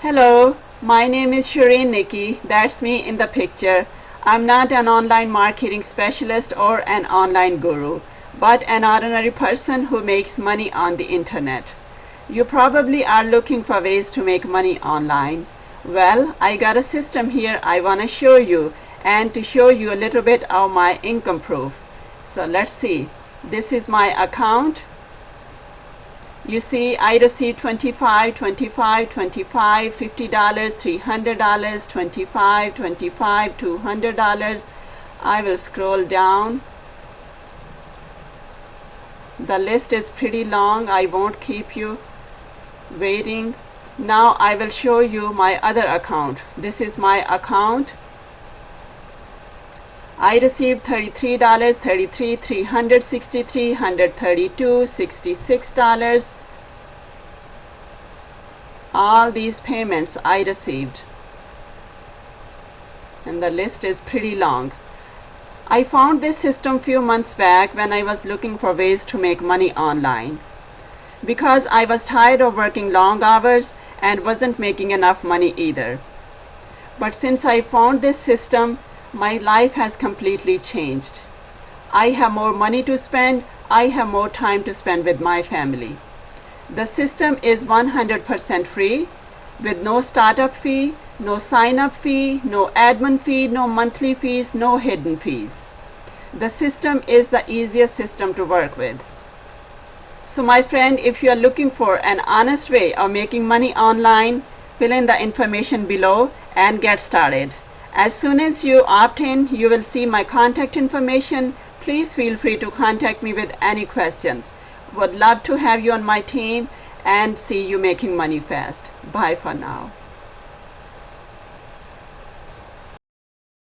Hello, my name is Shireen Nikki. That's me in the picture. I'm not an online marketing specialist or an online guru, but an ordinary person who makes money on the internet. You probably are looking for ways to make money online. Well, I got a system here I want to show you and to show you a little bit of my income proof. So let's see. This is my account. You see, I received $25, $25, $25, $50, $300, $25, $25, $200. I will scroll down. The list is pretty long. I won't keep you waiting. Now I will show you my other account. This is my account. I received $33, $33, $363, $132, $66. All these payments I received. And the list is pretty long. I found this system few months back when I was looking for ways to make money online. Because I was tired of working long hours and wasn't making enough money either. But since I found this system, my life has completely changed. I have more money to spend. I have more time to spend with my family. The system is 100% free with no startup fee, no sign-up fee, no admin fee, no monthly fees, no hidden fees. The system is the easiest system to work with. So my friend, if you are looking for an honest way of making money online, fill in the information below and get started. As soon as you opt in, you will see my contact information. Please feel free to contact me with any questions. Would love to have you on my team and see you making money fast. Bye for now.